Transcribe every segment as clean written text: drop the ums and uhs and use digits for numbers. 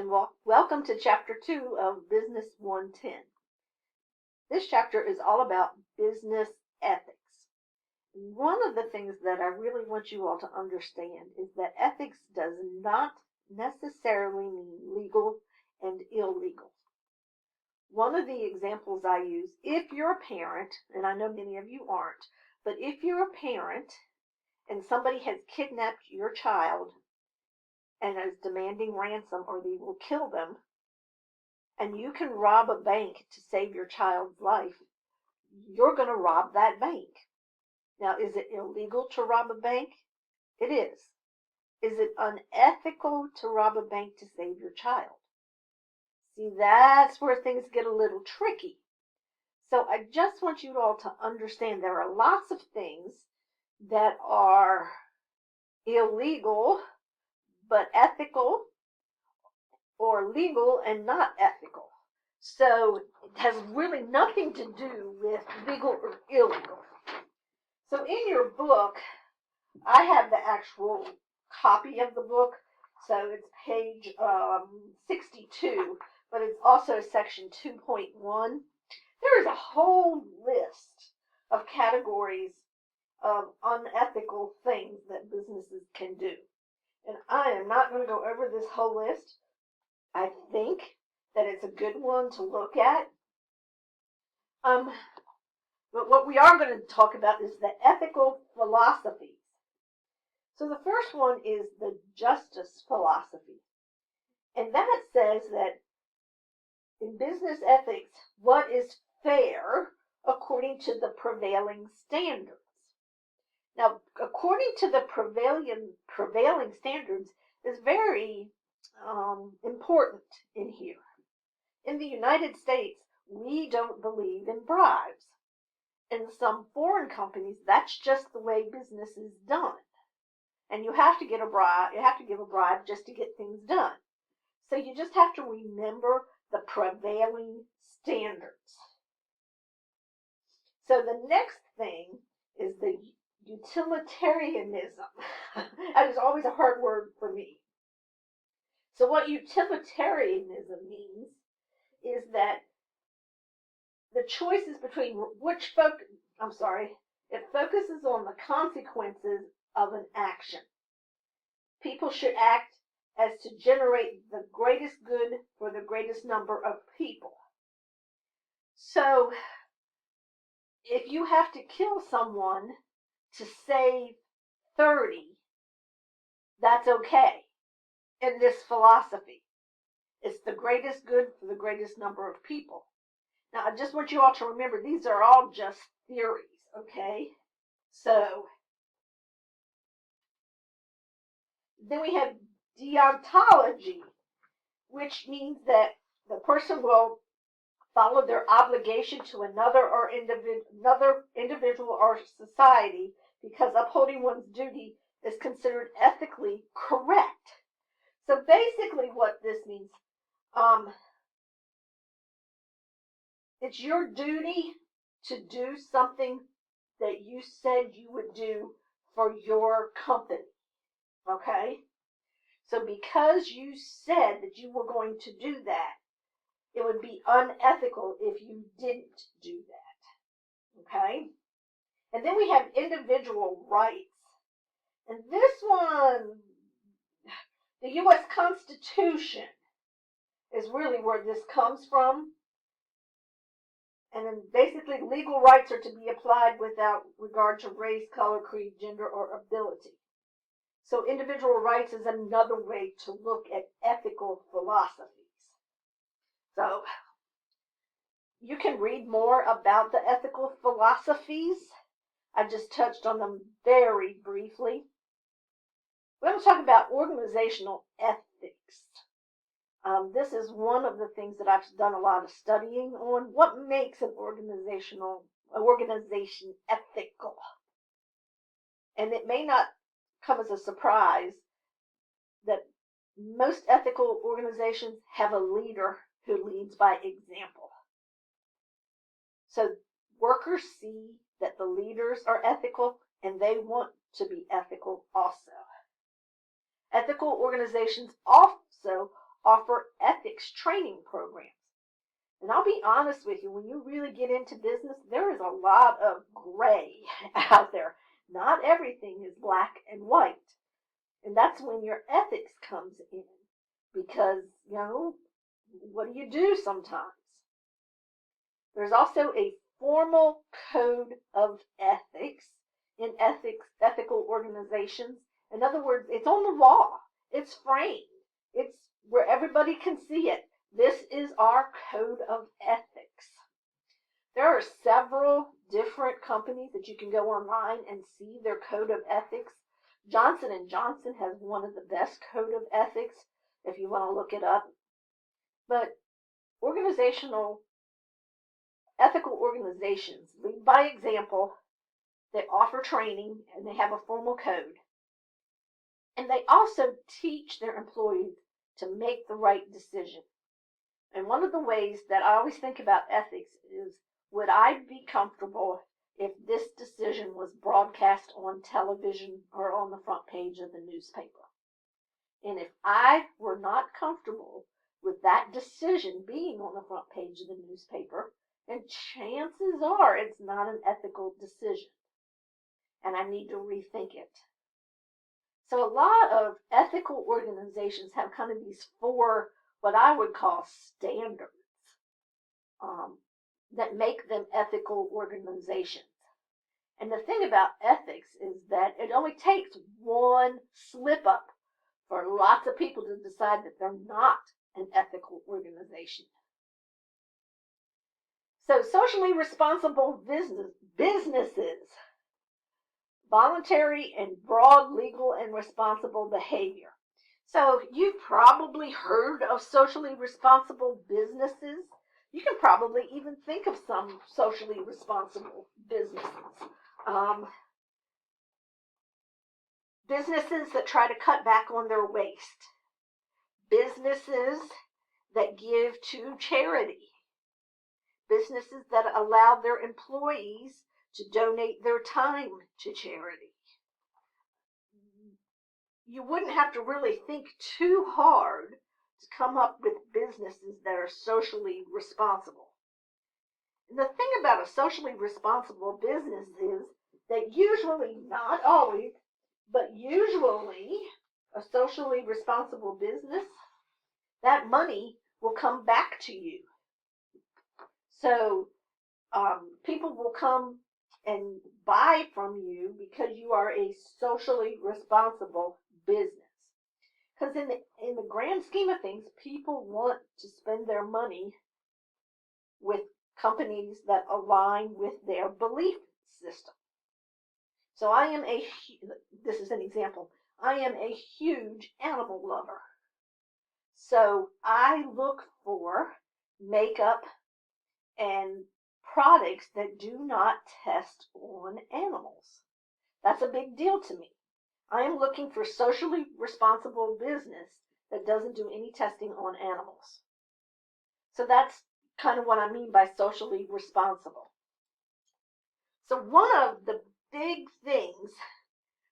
and welcome to Chapter 2 of Business 110. This chapter is all about business ethics. One of the things that I really want you all to understand is that ethics does not necessarily mean legal and illegal. One of the examples I use, if you're a parent, and I know many of you aren't, but if you're a parent and somebody has kidnapped your child and is demanding ransom or they will kill them, and you can rob a bank to save your child's life, you're going to rob that bank. Now, is it illegal to rob a bank? It is. Is it unethical to rob a bank to save your child? See, that's where things get a little tricky. So I just want you all to understand there are lots of things that are illegal but ethical, or legal and not ethical. So it has really nothing to do with legal or illegal. So in your book, I have the actual copy of the book. So it's page 62, but it's also section 2.1. There is a whole list of categories of unethical things that businesses can do. And I am not going to go over this whole list. I think that it's a good one to look at. But what we are going to talk about is the ethical philosophies. So the first one is the justice philosophy. And that says that in business ethics, what is fair according to the prevailing standards. Now, according to the prevailing standards is very important in here. In the United States, we don't believe in bribes. In some foreign companies, that's just the way business is done. And you have to give a bribe just to get things done. So you just have to remember the prevailing standards. So the next thing is the utilitarianism. That is always a hard word for me. So what utilitarianism means is that the choices between it focuses on the consequences of an action. People should act as to generate the greatest good for the greatest number of people. So if you have to kill someone to save 30, that's okay in this philosophy. It's the greatest good for the greatest number of people. Now, I just want you all to remember, these are all just theories, okay? So, then we have deontology, which means that the person will follow their obligation to another individual or society because upholding one's duty is considered ethically correct. So basically what this means, it's your duty to do something that you said you would do for your company, okay? So because you said that you were going to do that, it would be unethical if you didn't do that, okay? And then we have individual rights. And this one, the U.S. Constitution is really where this comes from. And then basically legal rights are to be applied without regard to race, color, creed, gender, or ability. So individual rights is another way to look at ethical philosophies. So you can read more about the ethical philosophies. I just touched on them very briefly. We're going to talk about organizational ethics. This is one of the things that I've done a lot of studying on. What makes an organization ethical? And it may not come as a surprise that most ethical organizations have a leader who leads by example. So workers see that the leaders are ethical and they want to be ethical also. Ethical organizations also offer ethics training programs. And I'll be honest with you, when you really get into business, there is a lot of gray out there. Not everything is black and white. And that's when your ethics comes in. Because, what do you do sometimes? There's also a formal code of ethics in ethical organizations. In other words, it's on the law. It's framed. It's where everybody can see it. This is our code of ethics. There are several different companies that you can go online and see their code of ethics. Johnson & Johnson has one of the best code of ethics if you want to look it up. But ethical organizations lead by example. They offer training and they have a formal code. And they also teach their employees to make the right decision. And one of the ways that I always think about ethics is, would I be comfortable if this decision was broadcast on television or on the front page of the newspaper? And if I were not comfortable with that decision being on the front page of the newspaper, then chances are it's not an ethical decision. And I need to rethink it. So a lot of ethical organizations have kind of these four, what I would call standards, that make them ethical organizations. And the thing about ethics is that it only takes one slip up for lots of people to decide that they're not an ethical organization. So socially responsible businesses, voluntary and broad legal and responsible behavior. So you've probably heard of socially responsible businesses. You can probably even think of some socially responsible businesses. Businesses that try to cut back on their waste. Businesses that give to charity. Businesses that allow their employees to donate their time to charity. You wouldn't have to really think too hard to come up with businesses that are socially responsible. And the thing about a socially responsible business is that usually, not always, but usually a socially responsible business, that money will come back to you. So people will come and buy from you because you are a socially responsible business. Because in the grand scheme of things, people want to spend their money with companies that align with their belief system. So this is an example, I am a huge animal lover. So I look for makeup and products that do not test on animals. That's a big deal to me. I am looking for socially responsible business that doesn't do any testing on animals. So that's kind of what I mean by socially responsible. So one of the big things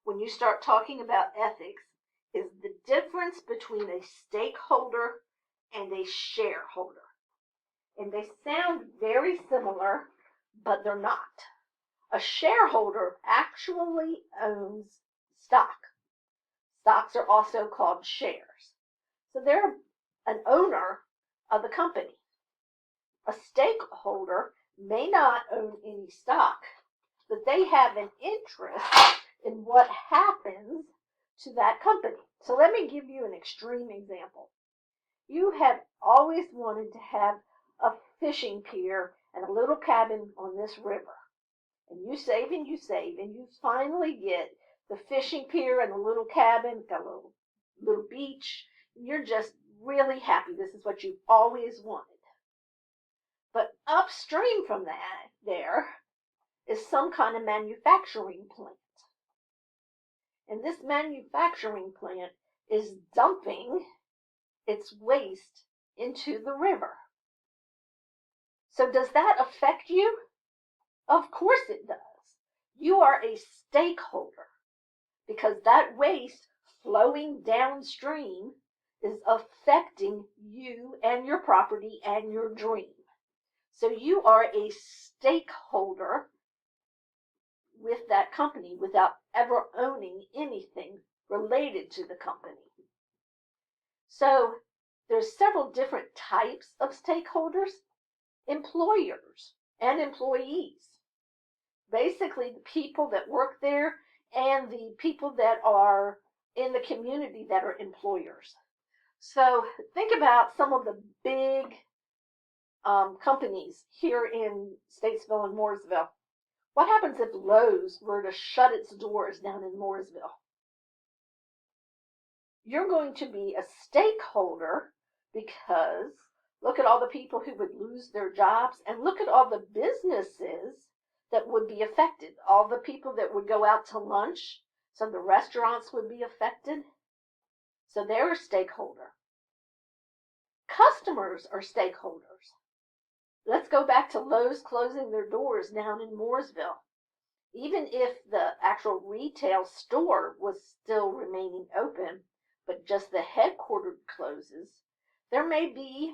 when you start talking about ethics is the difference between a stakeholder and a shareholder. And they sound very similar, but they're not. A shareholder actually owns stock. Stocks are also called shares. So they're an owner of the company. A stakeholder may not own any stock, but they have an interest in what happens to that company. So let me give you an extreme example. You have always wanted to have a fishing pier and a little cabin on this river. And you save and you save, and you finally get the fishing pier and the little cabin, the little beach, and you're just really happy. This is what you've always wanted. But upstream from that, there is some kind of manufacturing plant. And this manufacturing plant is dumping its waste into the river. So does that affect you? Of course it does. You are a stakeholder because that waste flowing downstream is affecting you and your property and your dream. So you are a stakeholder with that company without ever owning anything related to the company. So there's several different types of stakeholders: employers and employees. Basically, the people that work there and the people that are in the community that are employers. So think about some of the big companies here in Statesville and Mooresville. What happens if Lowe's were to shut its doors down in Mooresville? You're going to be a stakeholder because look at all the people who would lose their jobs, and look at all the businesses that would be affected. All the people that would go out to lunch, so the restaurants would be affected. So they're a stakeholder. Customers are stakeholders. Let's go back to Lowe's closing their doors down in Mooresville. Even if the actual retail store was still remaining open, but just the headquarters closes, there may be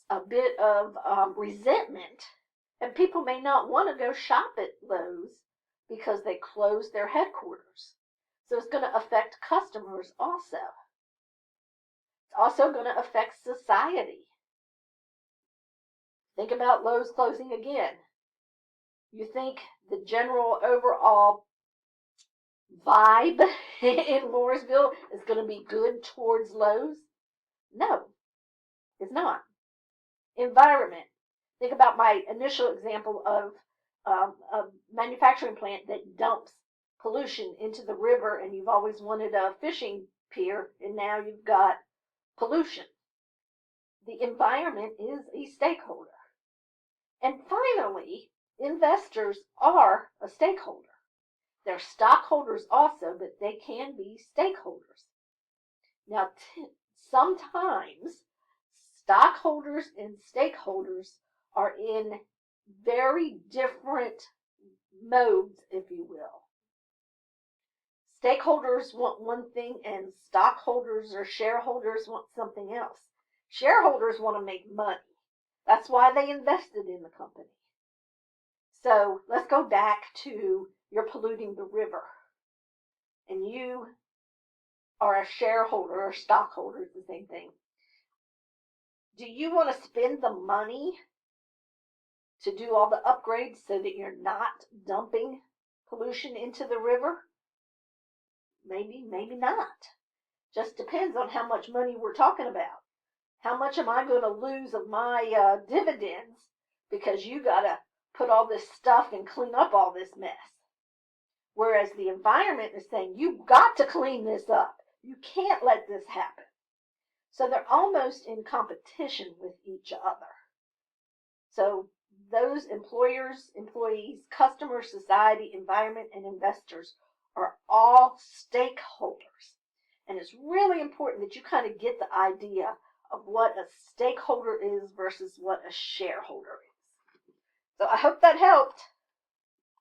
a bit of resentment, and people may not want to go shop at Lowe's because they closed their headquarters. So it's going to affect customers also. It's also going to affect society. Think about Lowe's closing again. You think the general overall vibe in Mooresville is going to be good towards Lowe's? No, it's not. Environment. Think about my initial example of a manufacturing plant that dumps pollution into the river, and you've always wanted a fishing pier, and now you've got pollution. The environment is a stakeholder. And finally, investors are a stakeholder. They're stockholders also, but they can be stakeholders. Now, sometimes stockholders and stakeholders are in very different modes, if you will. Stakeholders want one thing, and stockholders or shareholders want something else. Shareholders want to make money. That's why they invested in the company. So let's go back to you're polluting the river, and you are a shareholder or stockholder, it's the same thing. Do you want to spend the money to do all the upgrades so that you're not dumping pollution into the river? Maybe, maybe not. Just depends on how much money we're talking about. How much am I going to lose of my dividends because you got to put all this stuff and clean up all this mess? Whereas the environment is saying, you've got to clean this up. You can't let this happen. So they're almost in competition with each other. So those employers, employees, customers, society, environment, and investors are all stakeholders. And it's really important that you kind of get the idea of what a stakeholder is versus what a shareholder is. So I hope that helped.